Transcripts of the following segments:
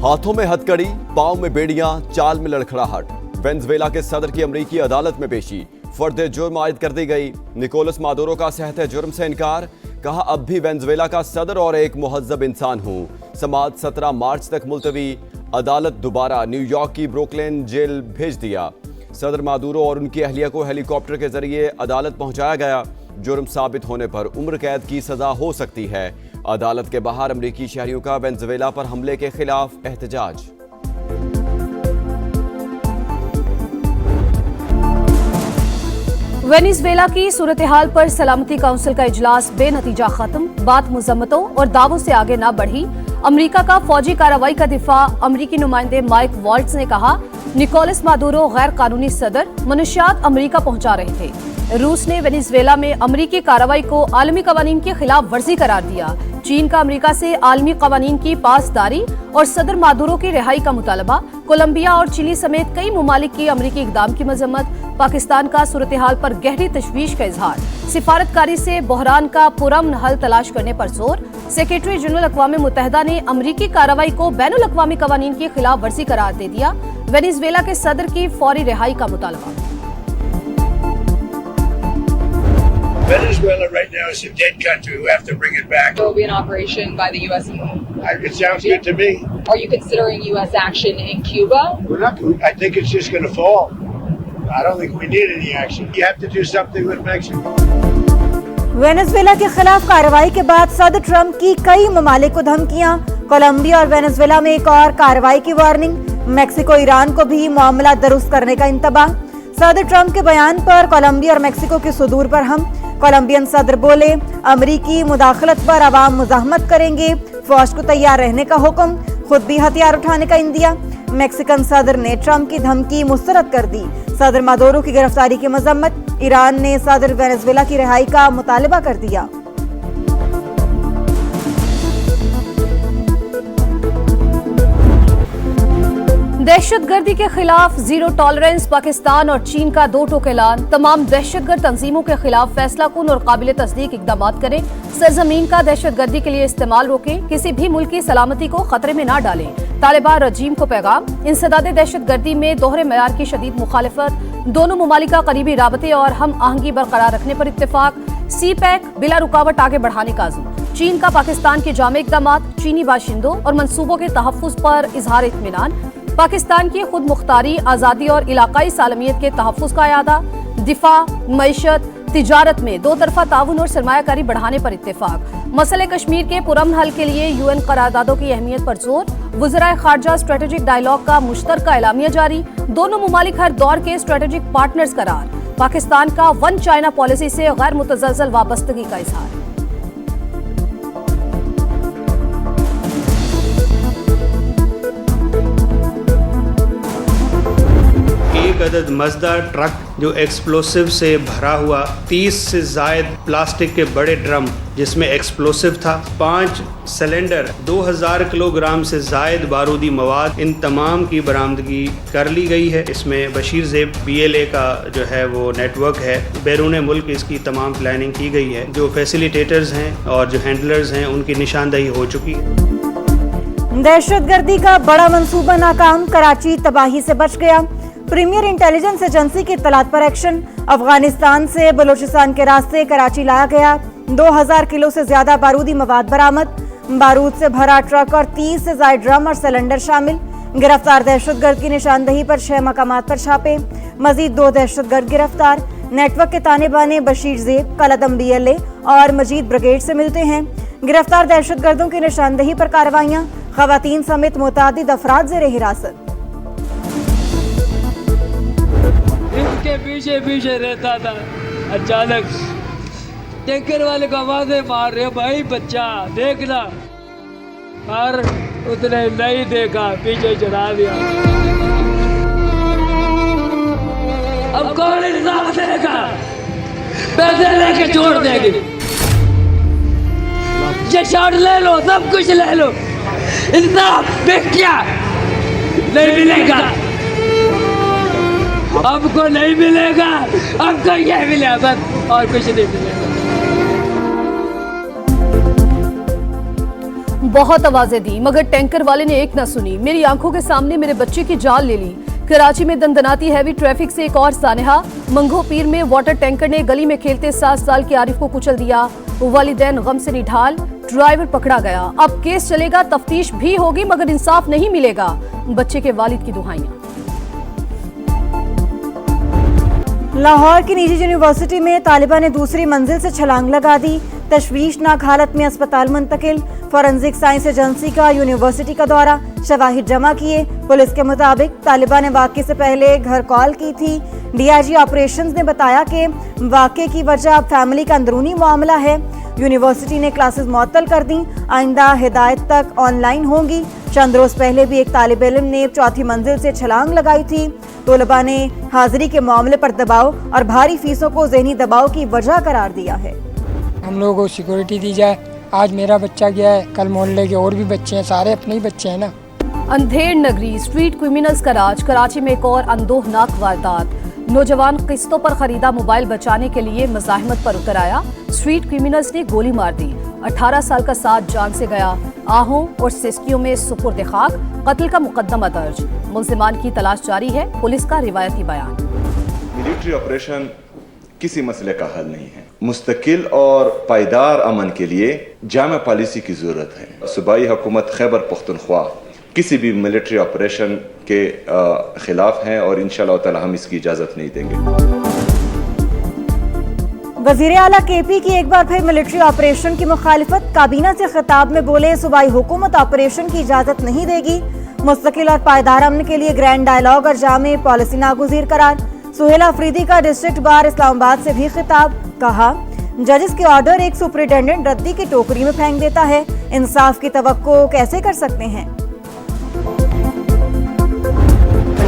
हाथों में हथकड़ी, पांव में बेड़ियां, चाल में लड़खड़ाहट। वेनेजुएला के सदर की अमेरिकी अदालत में पेशी, फर्द जुर्म आयद कर दी गई। निकोलस मादुरो का सहते जुर्म से इनकार, कहा अब भी वेनेजुएला का सदर और एक मुहज्जब इंसान हूं। समाअत 17 मार्च तक मुलतवी। अदालत दोबारा न्यूयॉर्क की ब्रुकलिन जेल भेज दिया। सदर मादुरो और उनकी अहलिया को हेलीकॉप्टर के जरिए अदालत पहुंचाया गया। जुर्म साबित होने पर उम्र कैद की सजा हो सकती है। अदालत के बाहर अमेरिकी शहरियों का वेनेजुएला पर हमले के खिलाफ एहतजाज। वेनेजुएला की सूरत हाल पर सलामती काउंसिल का इजलास बेनतीजा खत्म। बात मजम्मतों और दावों से आगे न बढ़ी। अमेरिका का फौजी कार्रवाई का दिफा। अमेरिकी नुमाइंदे माइक वॉल्ट्ज ने कहा, निकोलस मादुरो गैर कानूनी सदर मनशियात अमेरिका पहुंचा रहे थे। रूस ने वेनेजुएला में अमेरिकी कार्रवाई को आलमी कवानीन की खिलाफ वर्जी करार दिया। चीन का अमेरिका से आलमी कवानीन की पासदारी और सदर मादुरो की रिहाई का मुतालबा। कोलंबिया और चिली समेत कई ममालिक की अमेरिकी इकदाम की मजम्मत। पाकिस्तान का सूरत हाल पर गहरी तशवीश का इजहार। सिफारतकारी से बहरान का पुरअमन हल तलाश करने पर जोर। सेक्रेटरी जनरल अक़वाम मुत्तहिदा ने अमेरिकी कार्रवाई को बैनुल अक़वामी कवानीन की खिलाफ वर्जी करार दे दिया। वेनेजुएला के सदर की फौरी रिहाई का मुतालबा। Venezuela right now is a dead country. We have to bring it back. There will be an operation by the U.S. It sounds good to me. Are you considering U.S. action in Cuba? We're not. I think it's just going to fall. I don't think we need any action. You have to do something with Mexico. Venezuela के खिलाफ कार्रवाई के बाद सदर Trump की कई ममालिक को धमकियां। कोलंबिया और वेनेजुएला में एक और कार्रवाई की वार्निंग। मेक्सिको ईरान को भी मामला दुरुस्त करने का इंतबाह। सदर ट्रंप के बयान पर कोलंबिया और मेक्सिको के सुदूर पर हम। कोलंबियन सदर बोले, अमरीकी मुदाखलत पर अवाम मुजाहमत करेंगे। फौज को तैयार रहने का हुक्म, खुद भी हथियार उठाने का इंदिया। मेक्सिकन सदर ने ट्रंप की धमकी मुस्तरद कर दी। सदर मादुरो की गिरफ्तारी की मजम्मत। ईरान ने सदर वेनेजुएला की रिहाई का मुतालबा कर दिया। दहशतगर्दी के खिलाफ जीरो टॉलरेंस। पाकिस्तान और चीन का दो टोक ऐलान। तमाम दहशतगर्द तंजीमों के खिलाफ फैसला कुन और काबिल तस्दीक इकदाम करें। सरजमीन का दहशतगर्दी के लिए इस्तेमाल रोकें। किसी भी मुल्क की सलामती को खतरे में न डालें। तालिबान रजीम को पैगाम। इंसदाद दहशतगर्दी में दोहरे मयार की शदीद मुखालिफत। दोनों ममालिक का करीबी राबते और हम आहंगी बरकरार रखने पर इत्तेफाक। सी पैक बिला रुकावट आगे बढ़ाने का अज़्म। चीन का पाकिस्तान के जामे इकदाम। चीनी बाशिंदों और मनसूबों के तहफ़्फ़ुज़ पर इजहार इत्मीनान। पाकिस्तान की खुद मुख्तारी, आज़ादी और इलाकाई सालमियत के तहफ़्फ़ुज़ का यादा। दिफा, मईशत, तिजारत में दो तरफा ताउन और सरमायाकारी बढ़ाने पर इत्तेफाक। मसले कश्मीर के पुरअमन हल के लिए यूएन करारदादों की अहमियत पर जोर। वज़राए ख़ारजा स्ट्रेटेजिक डायलॉग का मुश्तरका एलामिया जारी। दोनों ममालिक हर दौर के स्ट्रेटेजिक पार्टनर्स करार। पाकिस्तान का वन चाइना पॉलिसी से गैर मुतज़लज़ल वाबस्तगी का इजहार। एक अदद मजदा ट्रक जो एक्सप्लोसिव से भरा हुआ, 30 से जायद प्लास्टिक के बड़े ड्रम जिसमें एक्सप्लोसिव था, 5 सिलेंडर, 2000 किलोग्राम से जायद बारूदी मवाद, इन तमाम की बरामदगी कर ली गई है। इसमें बशीर ज़ेब BLA का जो है वो नेटवर्क है। बैरून मुल्क इसकी तमाम प्लानिंग की गई है। जो फैसिलिटेटर्स हैं और जो हैंडलर्स हैं उनकी निशानदही हो चुकी है। दहशतगर्दी का बड़ा मंसूबा नाकाम। कराची तबाही से बच गया। प्रीमियर इंटेलिजेंस एजेंसी की इत्तलात पर एक्शन। अफगानिस्तान से बलूचिस्तान के रास्ते कराची लाया गया 2000 किलो से ज्यादा बारूदी मवाद बरामद। बारूद से भरा ट्रक और 30 से ज्यादा ड्रम और सिलेंडर शामिल। गिरफ्तार दहशतगर्द की निशानदही पर 6 मकामात पर छापे। मजीद 2 दहशतगर्द गिरफ्तार। नेटवर्क के ताने बाने बशीर ज़ेब, कलदम BLA और मजीद ब्रिगेड से मिलते हैं। गिरफ्तार दहशतगर्दों की निशानदही पर कार्रवाइयां। खवातीन समेत मुतादिद अफराद ज़ेर हिरासत। इसके पीछे पीछे रहता था, अचानक टैंकर वाले को आवाज़ें मार रहे, भाई बच्चा देखना, और उसने नहीं देखा, पीछे चढ़ा दिया। अब कौन इंसाफ देगा? पैसे लेके छोड़ देंगे। ये शॉट ले लो, सब कुछ ले लो, इंसाफ क्या नहीं मिलेगा। हमको नहीं मिलेगा, हमको ये मिलेगा बस, और कुछ नहीं मिलेगा। बहुत आवाजें दी मगर टैंकर वाले ने एक न सुनी। मेरी आंखों के सामने मेरे बच्चे की जान ले ली। कराची में दंदनाती हैवी ट्रैफिक से एक और सानहा। मंगो पीर में वाटर टैंकर ने गली में खेलते 7 साल के आरिफ को कुचल दिया। वालिदैन गम से निढाल, ड्राइवर पकड़ा गया। अब केस चलेगा, तफ्तीश भी होगी मगर इंसाफ नहीं मिलेगा। बच्चे के वालिद की दुहाइयां। लाहौर की निजी यूनिवर्सिटी में तालिबा ने दूसरी मंजिल से छलांग लगा दी। तशवीशनाक हालत में अस्पताल मुंतकिल। फॉरेंसिक साइंस एजेंसी का यूनिवर्सिटी का दौरा, शवाहिद जमा किए। पुलिस के मुताबिक तालिबा ने वाक़े से पहले घर कॉल की थी। डीआईजी ऑपरेशंस ने बताया कि वाक़े की वजह फैमिली का अंदरूनी मामला है। यूनिवर्सिटी ने क्लासेस मुअत्तल कर दी, आइंदा हिदायत तक ऑनलाइन होंगी। चंद रोज पहले भी एक तालिब इल्म ने 4थी मंजिल से छलांग लगाई थी। तलबा ने हाजिरी के मामले पर दबाव और भारी फीसों को ज़हनी दबाव की वजह करार दिया है। हम लोगों को सिक्योरिटी दी जाए। आज मेरा बच्चा गया है, कल मोहल्ले के और भी बच्चे हैं, सारे अपने ही बच्चे हैं ना। अंधेर नगरी, स्ट्रीट क्रिमिनल्स का राज। कराची में एक और अंदोहनाक वारदात। नौजवान किस्तों पर खरीदा मोबाइल बचाने के लिए मज़ाहमत पर उतर आया। स्ट्रीट क्रिमिनल्स ने गोली मार दी। 18 साल का साथ जान से गया। आहों और सिस्कियों में सुपुर्द खाक। कत्ल का मुकदमा दर्ज। मुल्जिमान की तलाश जारी है। पुलिस का रिवायती बयान। मिलिट्री ऑपरेशन किसी मसले का हल नहीं है। मुस्तकिल और पायदार अमन के लिए जामा पॉलिसी की जरूरत है। सूबाई हुकूमत खैबर पख्तूनख्वा किसी भी मिलिट्री ऑपरेशन के खिलाफ हैं और इंशाअल्लाह ताला हम इसकी इजाजत नहीं देंगे। वजीर आला केपी की एक बार फिर मिलिट्री ऑपरेशन की मुखालिफत। काबीना से खिताब में बोले, सूबाई हुकूमत ऑपरेशन की इजाजत नहीं देगी। मुस्तकिल और पायदार अमन के लिए ग्रैंड डायलॉग और जामे पॉलिसी नागुज़ीर करार। सुहेल अफरीदी का डिस्ट्रिक्ट बार इस्लामाबाद से भी खिताब। कहा, जजेस के ऑर्डर एक सुपरिटेंडेंट रद्दी की टोकरी में फेंक देता है। इंसाफ की तवक्को कैसे कर सकते हैं।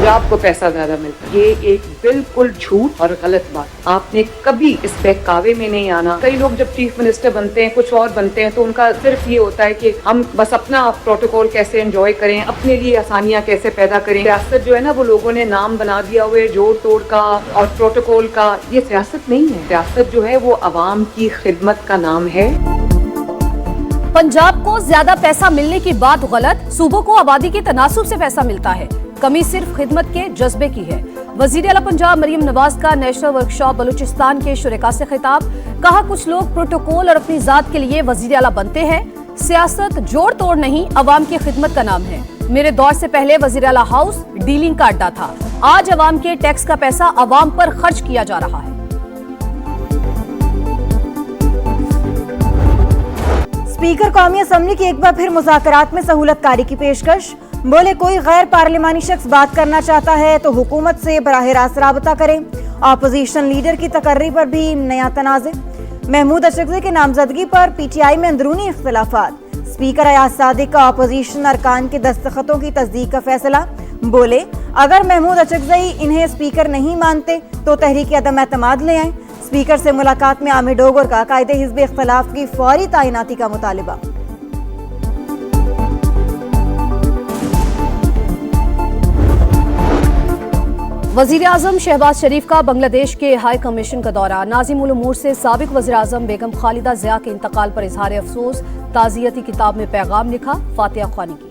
पंजाब को पैसा ज्यादा मिलता है, ये एक बिल्कुल झूठ और गलत बात। आपने कभी इस बहकावे में नहीं आना। कई लोग जब चीफ मिनिस्टर बनते हैं, कुछ और बनते हैं, तो उनका सिर्फ ये होता है कि हम बस अपना प्रोटोकॉल कैसे एंजॉय करें, अपने लिए आसानियां कैसे पैदा करें। सियासत जो है ना, वो लोगों ने नाम बना दिया हुआ है जोड़ तोड़ का और प्रोटोकॉल का। ये सियासत नहीं है। सियासत जो है वो अवाम की खिदमत का नाम है। पंजाब को ज्यादा पैसा मिलने की बात गलत। सूबों को आबादी के तनासुब से पैसा मिलता है। कमी सिर्फ खिदमत के जज्बे की है। वजीर आला पंजाब मरियम नवाज का नेशनल वर्कशॉप बलूचिस्तान के शुरका से खिताब। कहा, कुछ लोग प्रोटोकॉल और अपनी जात के लिए वजीर आला बनते हैं। सियासत जोड़ तोड़ नहीं, अवाम की खिदमत का नाम है। मेरे दौर से पहले वजीर आला हाउस डीलिंग का अड्डा था। आज अवाम के टैक्स का पैसा अवाम पर खर्च किया जा रहा है। स्पीकर कौमी असम्बली की एक बार फिर मुज़ाकरात में सहूलतकारी की पेशकश। बोले, कोई गैर पार्लिमानी शख्स बात करना चाहता है तो हुकूमत से बराह रास्त राबता करें। अपोजिशन लीडर की तकर्री पर भी नया तनाज़े। महमूद अशरफी के नामजदगी पर पीटीआई में अंदरूनी इख्तिलाफात। स्पीकर अयाज सादिक का अपोजिशन अरकान के दस्तखतों की तस्दीक का फैसला। बोले, अगर महमूद अशरफी इन्हें स्पीकर नहीं मानते तो तहरीक अदम एतमाद ले आए। स्पीकर से मुलाकात में आमिर डोगर का कायदे हिज़्ब इख्तिलाफ की फौरी तैनाती का मुतालिबा। वजीर आजम शहबाज शरीफ का बांग्लादेश के हाई कमीशन का दौरा। नाज़िम उल उमूर से साबिक वज़ीर आज़म बेगम खालिदा ज़िया के इंतकाल पर इजहार अफसोस। ताज़ियती किताब में पैगाम लिखा। फातिहा ख्वानी की।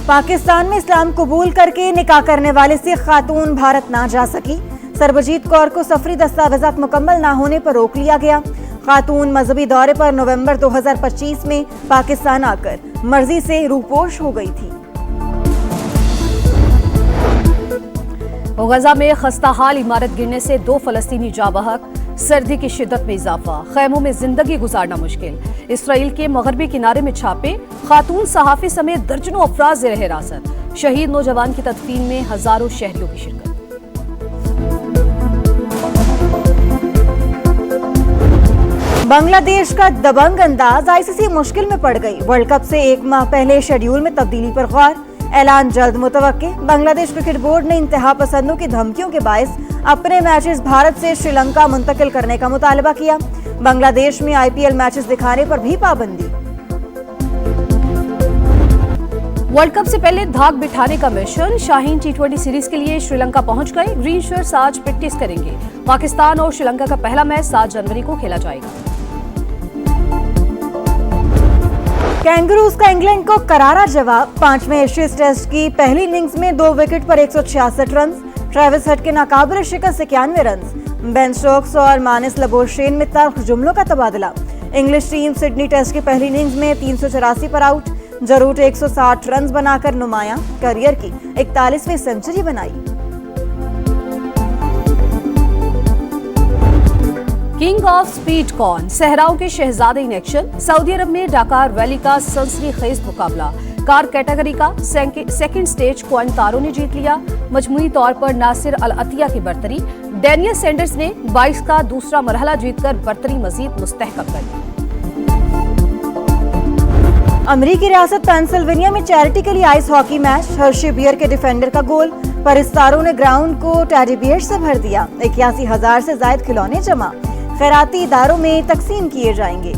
पाकिस्तान में इस्लाम कबूल करके निकाह करने वाले सिख खातून भारत ना जा सकी। सरबजीत कौर को सफरी दस्तावेजात मुकम्मल ना होने पर रोक लिया गया। खातून मजहबी दौरे पर नवंबर 2025 में पाकिस्तान आकर मर्जी से रूपोश हो गई थी। गजा में खस्ताहाल इमारत गिरने से 2 फलस्तीनी जाँ बहक। सर्दी की शिद्दत में इजाफा। खैमों में जिंदगी गुजारना मुश्किल। इसराइल के मगरबी किनारे में छापे। खातून सहाफी समेत दर्जनों अफराद ज़ेर हिरासत। शहीद नौजवान की तदफीन में हजारों शहरियों की शिरकत। बांग्लादेश का दबंग अंदाज आईसीसी मुश्किल में पड़ गई। वर्ल्ड कप से 1 माह पहले शेड्यूल में तब्दीली पर गौर। ऐलान जल्द मुतवक्के। बांग्लादेश क्रिकेट बोर्ड ने इंतहा पसंदों की धमकियों के बायस अपने मैचेस भारत से श्रीलंका मुंतकिल करने का मुतालबा किया। बांग्लादेश में आईपीएल मैचेस दिखाने पर भी पाबंदी। वर्ल्ड कप से पहले धाक बिठाने का मिशन। शाहीन T20 सीरीज के लिए श्रीलंका पहुंच गए। ग्रीन शर्ट्स आज प्रैक्टिस करेंगे। पाकिस्तान और श्रीलंका का पहला मैच 7 जनवरी को खेला जाएगा। कैंगरूज का इंग्लैंड को करारा जवाब। 5वें एशियज टेस्ट की पहली इनिंग्स में 2 विकेट पर 166 रन। ट्रेविस हेड के नाकाबिले शिकस्त 91 रन। बेन स्टोक्स और मानिस लबोशेन में तल्ख जुमलों का तबादला। इंग्लिश टीम सिडनी टेस्ट की पहली इनिंग्स में 384 पर आउट। जरूट 160 रन बनाकर नुमाया करियर की 41वीं सेंचुरी बनाई। किंग ऑफ स्पीड कौन? सहराओं के शहजादे इन एक्शन। सऊदी अरब में डाकार वैली का सनसनीखेज मुकाबला। कार कैटेगरी का सेकंड स्टेज क्वांटारो ने जीत लिया। मजमूई तौर पर नासिर अल अतिया की बर्तरी। डेनियल सैंडर्स ने 22 का दूसरा मरहला जीतकर बर्तरी मजीद मुस्तहकम कर ली। अमेरिकी रियासत पेंसिल्वेनिया में चैरिटी के लिए ice hockey match. Hershey bear के डिफेंडर का गोल। परिस्तारों ने ग्राउंड को टेडी बियर से भर दिया। 81,000 से ज्यादा खिलौने जमा। खैराती इदारों में तकसीम किए जाएंगे।